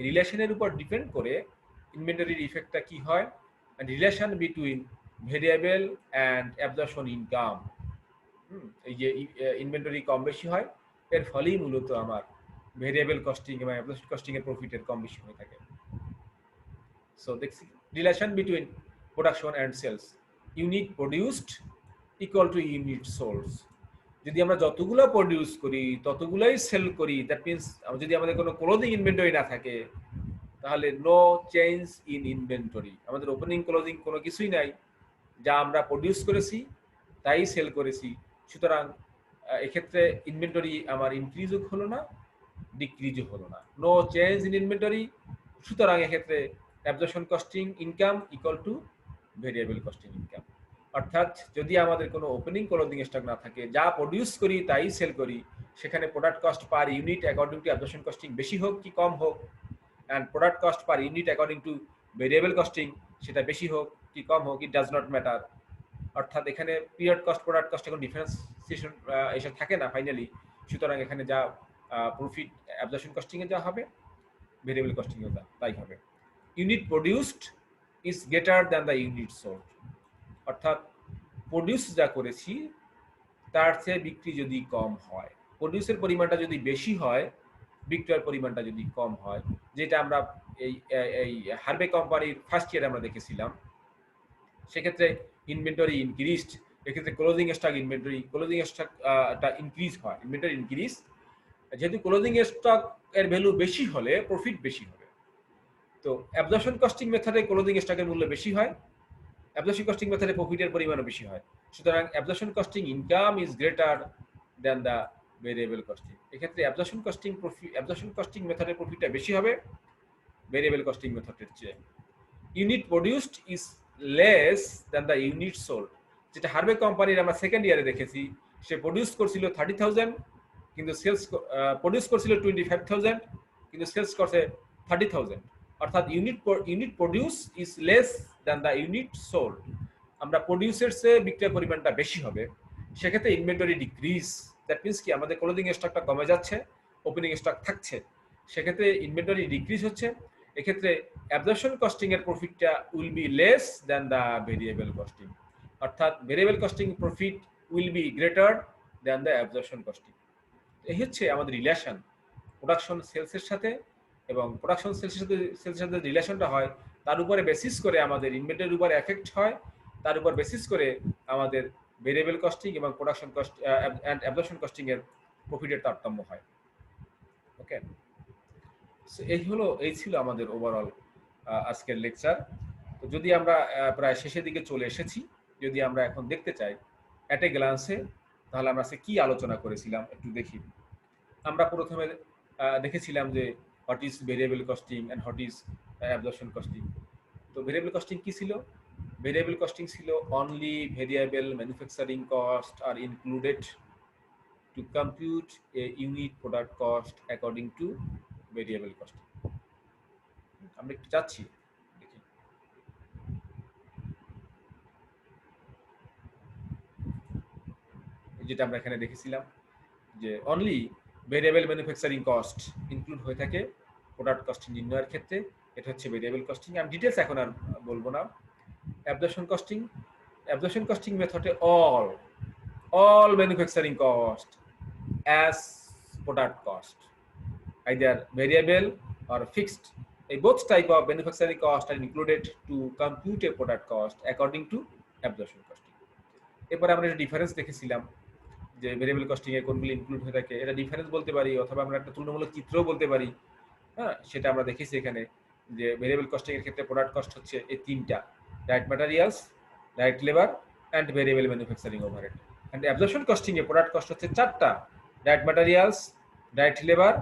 রিলেশনের উপর ডিপেন্ড করে ইনভেন্টরির ইফেক্টটা কি হয়। And relation between variable and absorption income. এই যে ইনভেন্টরি কম বেশি হয়, এর ফলেই মূলত আমার ভেরিয়েবল কস্টিং এবং অ্যাবজর্পশন কস্টিং এর প্রফিটের কম বেশি হয়ে থাকে। সো দেখছি relation between production and sales, unit produced equal to unit sold. যদি আমরা যতগুলো প্রডিউস করি ততগুলোই সেল করি, দ্যাট মিনস যদি আমাদের কোনো ক্লোজিং ইনভেন্টরি না থাকে, তাহলে নো চেঞ্জ ইন ইনভেন্টরি, আমাদের ওপেনিং ক্লোজিং কোনো কিছুই নাই, যা আমরা প্রডিউস করেছি তাই সেল করেছি। সুতরাং এক্ষেত্রে ইনভেন্টরি আমার ইনক্রিজও হলো না, ডিক্রিজও হলো না, নো চেঞ্জ ইন ইনভেন্টরি। সুতরাং এক্ষেত্রে absorption costing income equal to variable costing income. অর্থাৎ যদি আমাদের কোনো ওপেনিং ক্লোজিং স্টক না থাকে, যা প্রডিউস করি তাই সেল করি, সেখানে product cost per unit according to absorption costing বেশি হোক কি কম হোক, and product cost per unit according to variable costing সেটা বেশি হোক কি কম হোক, ইট ডাজ নট ম্যাটার। অর্থাৎ এখানে পিরিয়ড কস্ট প্রোডাক্ট কস্ট এখন ডিফারেন্সিয়েশন এসে থাকে না ফাইনালি। সুতরাং এখানে যা প্রফিট অ্যাবজর্পশন কস্টিং এ যা হবে, ভেরিয়েবল কস্টিং এ তাই হবে। Unit produced is greater than the unit sold, অর্থাৎ প্রডিউস যা করেছি তার চেয়ে বিক্রি যদি কম হয়, প্রডিউসের পরিমাণটা যদি বেশি হয়, বিক্রয়ের পরিমাণটা যদি কম হয়, যেটা আমরা এই হার্ভে কোম্পানির ফার্স্ট ইয়ারে আমরা দেখেছিলাম, সেক্ষেত্রে ইনভেন্টরি ইনক্রিজড। এক্ষেত্রে ক্লোজিং স্টক ক্লোজিং স্টকটা ইনক্রিজ হয়, ইনভেন্টরি ইনক্রিজ। যেহেতু ক্লোজিং স্টক এর ভ্যালু বেশি হলে প্রফিট বেশি হবে। তো অ্যাবজর্পশন কস্টিং মেথডে ক্লোজিং স্টকের মূল্য বেশি হয়, অ্যাবজর্পশন কস্টিং মেথডে প্রফিটের পরিমাণও বেশি হয়। সুতরাং absorption costing income is greater than the variable costing. এক্ষেত্রে অ্যাবজর্পশন কস্টিং মেথডের প্রফিটটা বেশি হবে ভেরিয়েবল কস্টিং মেথডের চেয়ে। Unit produced is less than the unit sold. যেটা হার্ভে কোম্পানির আমরা সেকেন্ড ইয়ারে দেখেছি, সে প্রডিউস করছিল 30,000 কিন্তু সেলস প্রডিউস করছিল 25,000 কিন্তু সেলস করছে 30,000। অর্থাৎ unit produce is less than the unit sold. আমরা প্রডিউসের চেয়ে বিক্রয় পরিমাণটা বেশি হবে, সেক্ষেত্রে ইনভেন্টরি ডিক্রিজ। দ্যাট মিনস কি আমাদের ক্লোজিং স্টকটা কমে যাচ্ছে, ওপেনিং স্টক থাকছে, সেক্ষেত্রে ইনভেন্টরি ডিক্রিজ হচ্ছে। এক্ষেত্রে অ্যাবজর্পশন কস্টিং এর প্রফিটটা will be less than the variable costing. অর্থাৎ variable costing profit will be greater than the absorption costing. এই হচ্ছে আমাদের রিলেশন প্রোডাকশন সেলসের সাথে, এবং প্রোডাকশন সেলসের সাথে রিলেশনটা হয় তার উপরে বেসিস করে আমাদের ইনভেন্টরির উপর এফেক্ট হয়, তার উপর বেসিস করে আমাদের ভেরিয়েবল কস্টিং এবং production cost and absorption costing এর প্রফিটের তারতম্য হয়। ওকে, এই ছিল আমাদের ওভারঅল আজকের লেকচার। তো যদি আমরা প্রায় শেষের দিকে চলে এসেছি, যদি আমরা এখন দেখতে চাই অ্যাট এ গ্লান্সে, তাহলে আমরা আজকে কি আলোচনা করেছিলাম একটু দেখি। আমরা প্রথমে দেখেছিলাম যে what is variable costing and what is absorption costing. তো ভেরিয়েবল কস্টিং কি ছিল? ভেরিয়েবল কস্টিং ছিল only variable manufacturing cost are included to compute a unit product cost according to variable costing. আমরা একটু যাচ্ছি দেখি। যেটা আমরা এখানে দেখেছিলাম যে only variable manufacturing cost include হয়ে থাকে প্রোডাক্ট কস্টিং নির্ণয়ের ক্ষেত্রে, এটা হচ্ছে ভেরিয়েবল কস্টিং। আমি ডিটেলস এখন আর বলবো না। অ্যাবজর্পশন কস্টিং মেথডে all manufacturing cost as product cost, either variable or fixed. Both type of manufacturing cost are included to compute a product cost according to absorption costing. এরপরে আমরা একটা ডিফারেন্স দেখেছিলাম যে ভেরিয়েবল কস্টিং এ কোনগুলো ইনক্লুড হয়ে থাকে, এটা ডিফারেন্স বলতে পারি অথবা আমরা একটা তুলনামূলক চিত্রও বলতে পারি। হ্যাঁ, সেটা আমরা দেখেছি এখানে যে ভেরিয়েবল কস্টিং এর ক্ষেত্রে প্রোডাক্ট কস্ট হচ্ছে এই তিনটা: direct materials, direct labour and variable manufacturing overhead. And absorption costing A product cost হচ্ছে চারটা: direct materials, direct labour,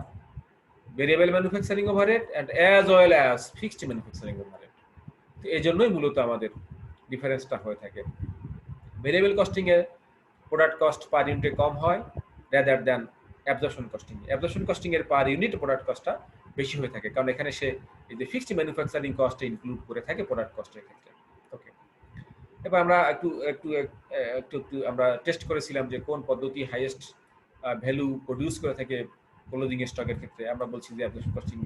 variable manufacturing overhead and as well as fixed manufacturing overhead. তো এই জন্যই মূলত আমাদের ডিফারেন্সটা হয়ে থাকে। ভেরিয়েবল কস্টিং এ প্রোডাক্ট কস্ট পার ইউনিটে কম হয় rather than absorption costing. Absorption costing এর পার ইউনিট প্রোডাক্ট কস্টটা বেশি হয়ে থাকে, কারণ এখানে সে এই যে ফিক্সড ম্যানুফ্যাকচারিং কস্টে ইনক্লুড করে থাকে প্রোডাক্ট কস্টের ক্ষেত্রে। ওকে, এবার আমরা একটু আমরা টেস্ট করেছিলাম যে কোন পদ্ধতি হাইয়েস্ট ভ্যালু প্রডিউস করে থাকে ক্লোজিং স্টকের ক্ষেত্রে। আমরা বলছি যে absorption costing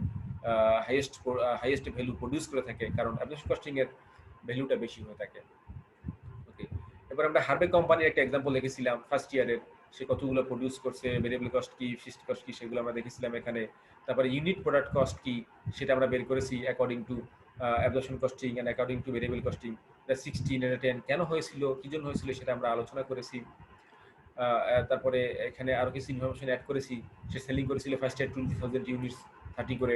highest value produce করে থাকে, কারণ অ্যাবজর্পশন কস্টিং এর ভ্যালুটা বেশি হয়ে থাকে। ওকে, এবার আমরা হার্ভে কোম্পানির একটা এক্সাম্পল দেখেছিলাম ফার্স্ট ইয়ারের, সে কতগুলো প্রডিউস করছে, ভেরিয়েবল কস্ট কি, ফিক্সড কস্ট কি, সেগুলো আমরা দেখেছিলাম এখানে। তারপরে ইউনিট প্রোডাক্ট কস্ট কি সেটা আমরা বের করেছি according to absorption costing and according to variable costing. 16 and 10 কেন হয়েছিল, কি জন্য হয়েছিল সেটা আমরা আলোচনা করেছি। তারপরে এখানে আরো কিছু ইনফরমেশন অ্যাড করেছি। সে সেলিং করেছিল ফার্স্ট ইয়ার 20,000 ইউনিটস 30 করে।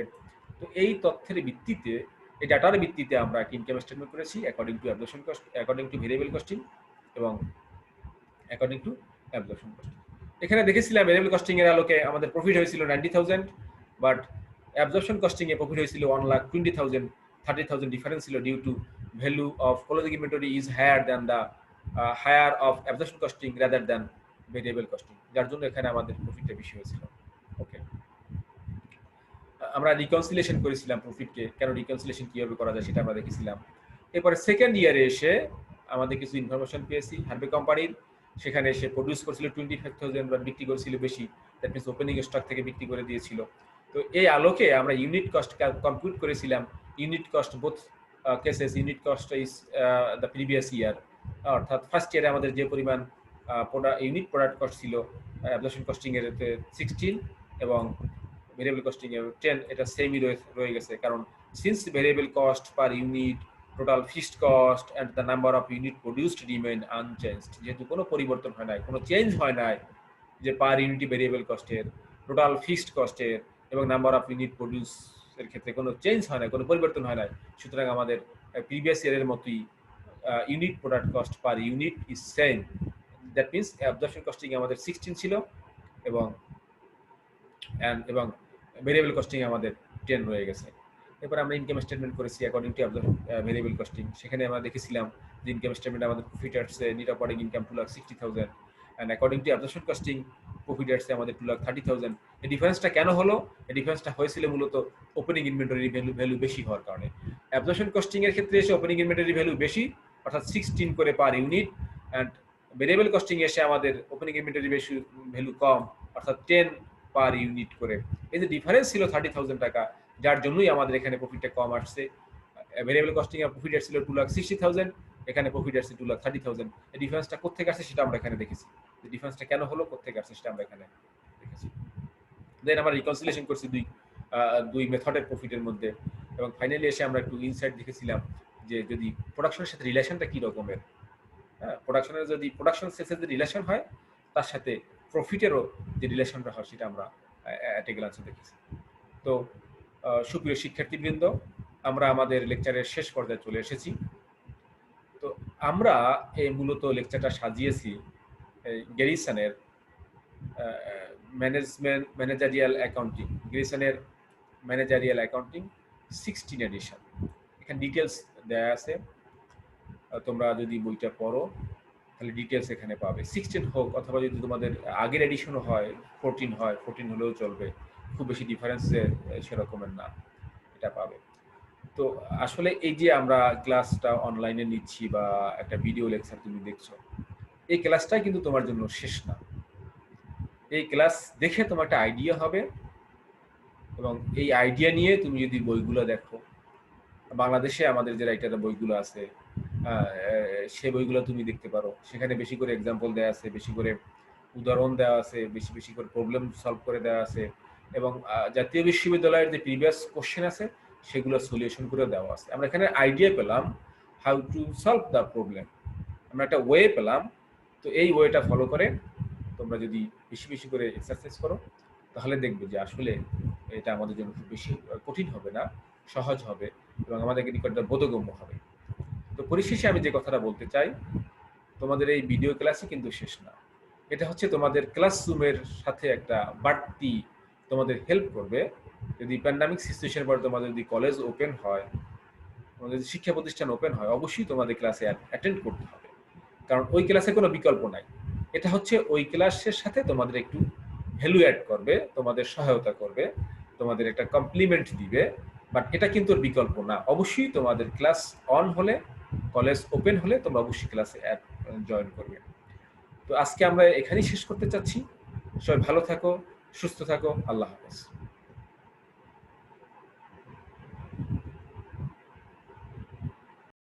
তো এই তথ্যের ভিত্তিতে, এই ডাটার ভিত্তিতে আমরা একটা ইনকাম স্টেটমেন্ট করেছি according to absorption cost, according to variable costing এবং অ্যাকর্ডিং টু অ্যাবজর্পশন কস্টিং। এখানে দেখেছিলাম ভেরিয়েবল কস্টিং এর আলোকে আমাদের প্রফিট হয়েছিল 90,000, বাট অ্যাবজর্পশন কস্টিং এ প্রফিট হয়েছিল 1,20,000। 30,000 ডিফারেন্স ছিল due to value of closing inventory is higher than the higher of absorption costing rather than variable costing, যার জন্য এখানে আমাদের প্রফিটটা বেশি হয়েছিল। ওকে, আমরা রিকনসিলিয়েশন করেছিলাম প্রফিটকে, কেন রিকনসিলিয়েশন কিভাবে করা যায় সেটা আমরা দেখেছিলাম। এরপরে সেকেন্ড ইয়ারে এসে আমাদের কিছু ইনফরমেশন পেয়েছি হার্ভে কোম্পানির। সেখানে সে প্রডিউস করছিল 25,000 বা বিক্রি করেছিল বেশি, দ্যাট মিনস ওপেনিং স্টক থেকে বিক্রি করে দিয়েছিল। তো এই আলোকে আমরা ইউনিট কস্ট কম্পিউট করেছিলাম। Unit cost both cases, unit cost is the previous year, অর্থাৎ ফার্স্ট ইয়ারে আমাদের যে পরিমাণ ইউনিট প্রোডাক্ট কস্ট ছিল অ্যাবজর্পশন কস্টিং এর 16 এবং ভেরিয়েবল কস্টিং এ 10, এটা সেমই রয়ে গেছে, কারণ since variable cost per unit, total fixed cost and the number of unit produced remain unchanged. যেহেতু কোনো পরিবর্তন হয় নাই, কোনো চেঞ্জ হয় নাই যে পার ইউনিটি ভেরিয়েবল কস্টের, টোটাল ফিক্সড কস্টের এবং নাম্বার অফ ইউনিট প্রডিউস এর ক্ষেত্রে কোনো চেঞ্জ হয় না, কোনো পরিবর্তন হয় না, সুতরাং আমাদের প্রিভিয়াস ইয়ারের মতোই unit product cost per unit is same. That means absorption costing আমাদের 16 ছিল এবং ভেরিয়েবল কস্টিং আমাদের 10 রয়ে গেছে। এরপর আমরা ইনকাম স্টেটমেন্ট করেছি অ্যাকর্ডিং টু ভেরিয়েবল কস্টিং। সেখানে আমরা দেখেছিলাম যে ইনকাম স্টেটমেন্ট আমাদের প্রফিট আসছে net operating income 2,60,000 and according to absorption costing profit আসছে আমাদের 2,30,000। এই ডিফারেন্সটা কেন হলো? এই ডিফারেন্সটা হয়েছিল মূলত ওপেনিং ইনভেন্টরি ভ্যালু বেশি হওয়ার কারণে। অ্যাবজর্পশন কস্টিং এর ক্ষেত্রে এসে ওপেনিং ইনভেন্টরি ভ্যালু বেশি, অর্থাৎ 16 করে per unit, and variable costing এসে আমাদের ওপেনিং ইনভেন্টরি ভ্যালু কম, অর্থাৎ 10 পার ইউনিট করে। এই যে ডিফারেন্স ছিল 30,000 টাকা, যার জন্যই আমাদের এখানে প্রফিটটা কম আসছে। ভেরিয়েবল কস্টিং এর প্রফিট আসছিল 2,60,000, এখানে প্রফিট আসছে 2,30,000। এই ডিফারেন্সটা কোত্থেকে আসছে সেটা আমরা এখানে দেখেছি। এই ডিফারেন্সটা কেন হলো, কোত্থেকে আসছে সেটা আমরা এখানে দেখেছি। দেন আমরা রিকনসিলিয়েশন করছি দুই মেথডের প্রফিটের মধ্যে, এবং ফাইনালি এসে আমরা একটু ইনসাইট দেখেছিলাম যে যদি প্রোডাকশনের সাথে রিলেশনটা কি রকমের। হ্যাঁ, প্রোডাকশনের যদি প্রোডাকশন সেলসের যে রিলেশন হয়, তার সাথে প্রফিটেরও যে রিলেশনটা হয়, সেটা আমরা অ্যাট এ গ্লান্সে দেখেছি। তো সুপ্রিয় শিক্ষার্থীবৃন্দ, আমরা আমাদের লেকচারের শেষ পর্যায়ে চলে এসেছি। তো আমরা এই মূলত লেকচারটা সাজিয়েছি গ্যারিসনের ম্যানেজারিয়াল অ্যাকাউন্টিং, গ্যারিসনের ম্যানেজারিয়াল অ্যাকাউন্টিং 16 এডিশন। এখানে ডিটেলস দেয়া আছে, তোমরা যদি বইটা পড়ো তাহলে ডিটেলস এখানে পাবে। 16 হোক অথবা যদি তোমাদের আগের এডিশনও হয়, 14 হয়, 14 হলেও চলবে, খুব বেশি ডিফারেন্স সেরকমের না, এটা পাবে। তো আসলে এই যে আমরা ক্লাসটা অনলাইনে নিচ্ছি বা একটা ভিডিও লেকচার তুমি দেখছো, এই ক্লাসটাই কিন্তু তোমার জন্য শেষ না। এই ক্লাস দেখে তোমার একটা আইডিয়া হবে, এবং এই আইডিয়া নিয়ে তুমি যদি বইগুলো দেখো, বাংলাদেশে আমাদের যে রাইটারের বইগুলো আছে সে বইগুলো তুমি দেখতে পারো। সেখানে বেশি করে এক্সাম্পল দেওয়া আছে, বেশি করে উদাহরণ দেওয়া আছে, বেশি বেশি করে প্রবলেম সলভ করে দেওয়া আছে, এবং জাতীয় বিশ্ববিদ্যালয়ের যে প্রিভিয়াস কোশ্চেন আছে সেগুলো সলিউশন করে দেওয়া আছে। আমরা এখানে আইডিয়া পেলাম how to solve the problem, আমরা একটা ওয়ে পেলাম। তো এই ওয়েটা ফলো করে তোমরা যদি বেশি বেশি করে এক্সারসাইজ করো, তাহলে দেখবে যে আসলে এটা আমাদের জন্য খুব বেশি কঠিন হবে না, সহজ হবে, এবং আমাদের নিকটটা বোধগম্য হবে। তো পরিশেষে আমি যে কথাটা বলতে চাই, তোমাদের এই ভিডিও ক্লাসই কিন্তু শেষ না। এটা হচ্ছে তোমাদের ক্লাসরুমের সাথে একটা বাড়তি তোমাদের হেল্প করবে। যদি প্যান্ডামিক সিচুয়েশনের পর তোমাদের যদি কলেজ ওপেন হয়, তোমাদের যদি শিক্ষা প্রতিষ্ঠান ওপেন হয়, অবশ্যই তোমাদের ক্লাসে অ্যাটেন্ড করতে হবে, কারণ ওই ক্লাসে কোনো বিকল্প নাই। এটা হচ্ছে ওই ক্লাসের সাথে তোমাদের একটু ভ্যালু অ্যাড করবে, তোমাদের সহায়তা করবে, তোমাদের একটা কমপ্লিমেন্ট দিবে, বাট এটা কিন্তু বিকল্প না। অবশ্যই তোমাদের ক্লাস অন হলে, কলেজ ওপেন হলে তোমরা অবশ্যই ক্লাসে জয়েন করবে। তো আজকে আমরা এখানেই শেষ করতে চাচ্ছি। সবাই ভালো থাকো, সুস্থ থাকো, আল্লাহ হাফেজ।